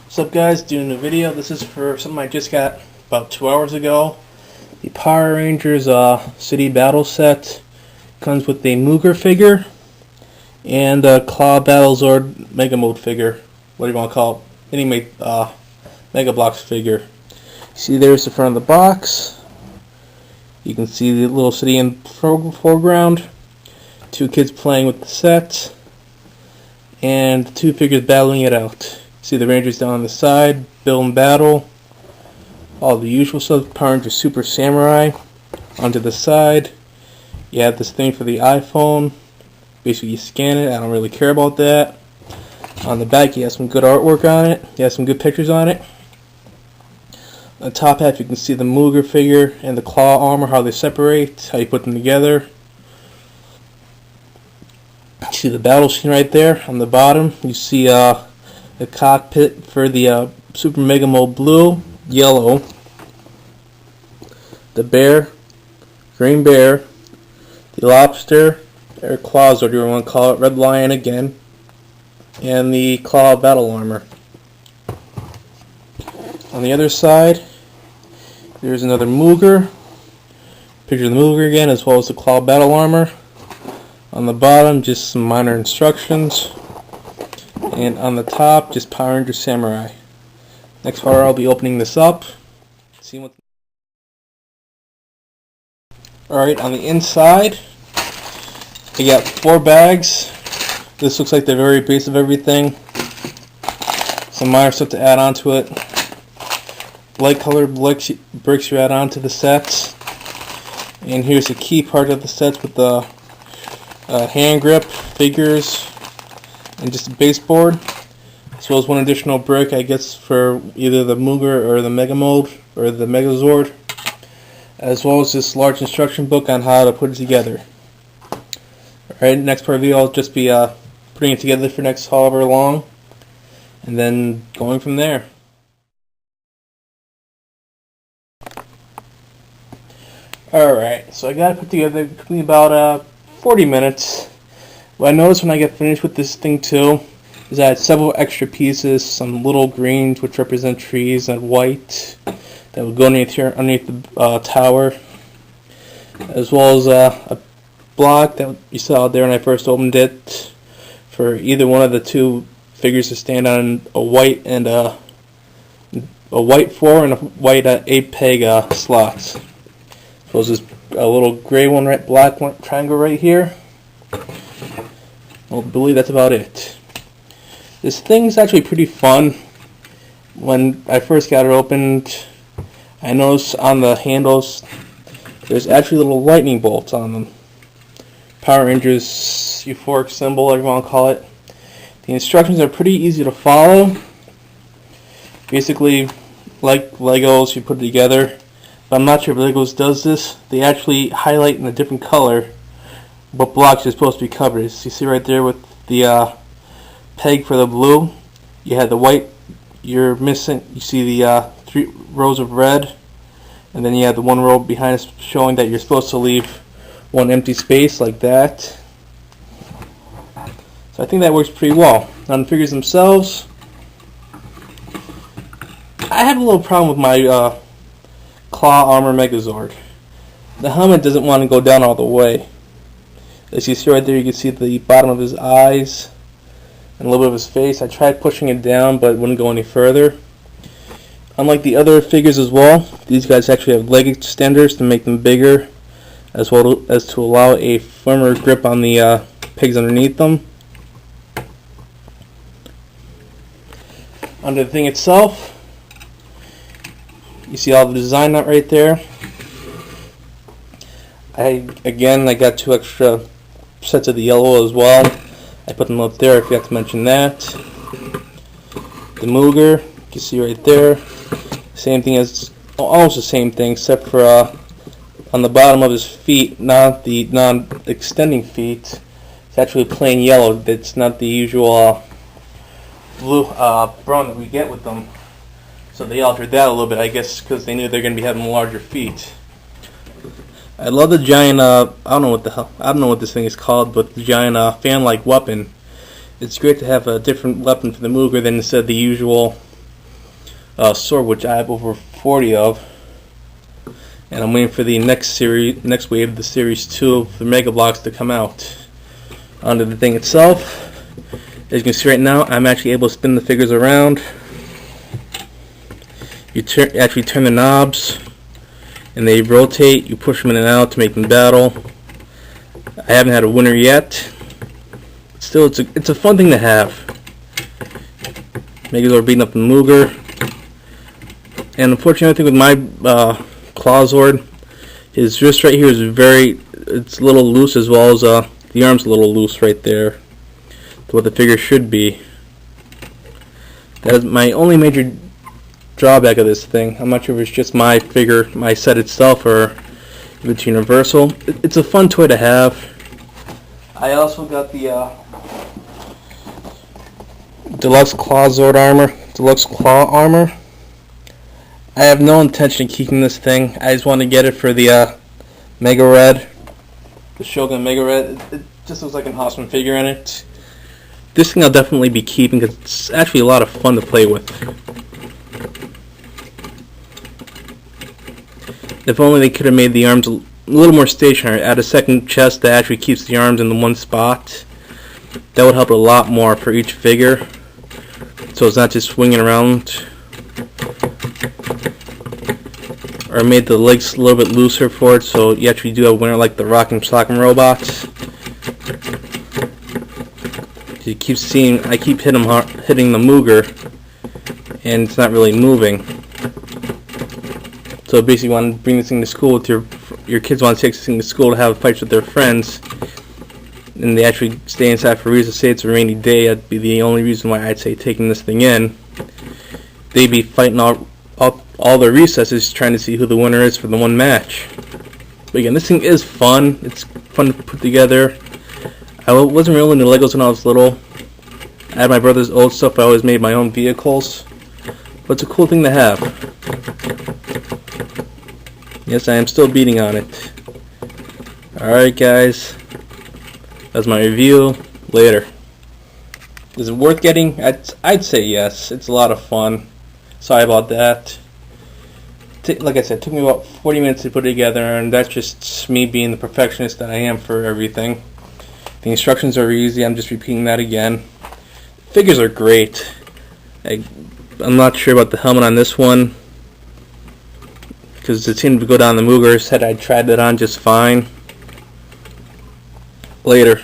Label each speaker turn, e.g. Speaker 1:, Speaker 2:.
Speaker 1: What's up, guys? Doing a video. This is for something I just got about 2 hours ago. The Power Rangers City Battle set comes with a Mooger figure and a Claw Battlezord Mega Mode figure. What do you want to call it? Anyway, Mega Bloks figure. See, there's the front of the box. You can see the little city in the foreground. 2 kids playing with the set. And 2 figures battling it out. See the Rangers down on the side, Bill and Battle. All the usual stuff. Power Rangers Super Samurai onto the side. You have this thing for the iPhone. Basically, you scan it. I don't really care about that. On the back, you have some good artwork on it. You have some good pictures on it. On the top half, you can see the Mooger figure and the claw armor, how they separate, how you put them together. You see the battle scene right there. On the bottom, you see the cockpit for the Super Mega Mode Blue, Yellow, the bear, Green Bear, the Lobster, or Claws, or do you want to call it, Red Lion again, and the Claw Battle Armor. On the other side, there's another Mooger, picture of the Mooger again, as well as the Claw Battle Armor. On the bottom, just some minor instructions. And on the top, just Power Rangers Samurai. Next part, I'll be opening this up. See what. Alright, on the inside, I got 4 bags. This looks like the very base of everything. Some minor stuff to add onto it. Light colored bricks you add onto the sets. And here's the key part of the sets with the hand grip, figures, and just a baseboard, as well as 1 additional brick, I guess, for either the Mooger or the Mega Mode or the Megazord, as well as this large instruction book on how to put it together. Alright, next part of the video I'll just be putting it together for next however long, and then going from there. Alright, so I got it put together. It took me about 40 minutes. What I noticed when I get finished with this thing too is I had several extra pieces, some little greens which represent trees and white that would go underneath the tower, as well as a block that you saw there when I first opened it for either one of the 2 figures to stand on, a white and a white 4 and a white 8 peg slots. So there's a little gray one, right, black one, triangle right here. I believe that's about it. This thing's actually pretty fun. When I first got it opened, I noticed on the handles there's actually little lightning bolts on them. Power Rangers euphoric symbol, whatever you want to call it. The instructions are pretty easy to follow. Basically, like Legos, you put it together. But I'm not sure if Legos does this. They actually highlight in a different color what blocks you're supposed to be covered. You see right there with the peg for the blue, you had the white you're missing. You see the 3 rows of red, and then you have the 1 row behind us showing that you're supposed to leave 1 empty space like that. So I think that works pretty well. On the figures themselves, I have a little problem with my Claw Armor Megazord. The helmet doesn't want to go down all the way. As you see right there, you can see the bottom of his eyes and a little bit of his face. I tried pushing it down, but it wouldn't go any further. Unlike the other figures as well, these guys actually have leg extenders to make them bigger, as well as to allow a firmer grip on the pegs underneath them. Under the thing itself, you see all the design nut right there. I got 2 extra sets of the yellow as well. I put them up there, I forgot to mention that. The Mooger, you can see right there. Same thing as, almost the same thing, except for on the bottom of his feet, not the non-extending feet. It's actually plain yellow. It's not the usual blue, brown that we get with them. So they altered that a little bit, I guess, because they knew they're going to be having larger feet. I love the giant, I don't know what this thing is called, but the giant fan-like weapon. It's great to have a different weapon for the Mooger than instead of the usual sword, which I have over 40 of. And I'm waiting for the next wave of the Series 2 of the Mega Bloks to come out. Onto the thing itself. As you can see right now, I'm actually able to spin the figures around. You actually turn the knobs, and they rotate. You push them in and out to make them battle. I haven't had a winner yet. Still, it's a fun thing to have. Megazord beating up the Mooger. And unfortunately, I think with my Clawzord, his wrist right here is it's a little loose, as well as the arm's a little loose right there to what the figure should be. That is my only major drawback of this thing. I'm not sure if it's just my figure, my set itself, or if it's universal. It's a fun toy to have. I also got the Deluxe Clawzord armor, Deluxe Claw armor. I have no intention of keeping this thing. I just want to get it for the Mega Red, the Shogun Mega Red. It just looks like an awesome figure in it. This thing I'll definitely be keeping because it's actually a lot of fun to play with. If only they could have made the arms a little more stationary. Add a second chest that actually keeps the arms in the one spot. That would help a lot more for each figure, so it's not just swinging around. Or made the legs a little bit looser for it, so you actually do have a winner like the Rock'em Sock'em robots. You keep seeing, I keep hitting the Mooger, and it's not really moving. So basically, you want to bring this thing to school with your kids. Want to take this thing to school to have fights with their friends, and they actually stay inside for reasons. Say it's a rainy day. That'd be the only reason why I'd say taking this thing in. They'd be fighting all the recesses trying to see who the winner is for the one match. But again, this thing is fun. It's fun to put together. I wasn't really into Legos when I was little. I had my brother's old stuff. I always made my own vehicles. But it's a cool thing to have. Yes, I am still beating on it. Alright guys, that's my review. Later. Is it worth getting? I'd say yes. It's a lot of fun. Sorry about that. Like I said, it took me about 40 minutes to put it together, and that's just me being the perfectionist that I am for everything. The instructions are easy. I'm just repeating that again. Figures are great. I'm not sure about the helmet on this one, because it seemed to go down the Mooger's head. I tried that on just fine. Later.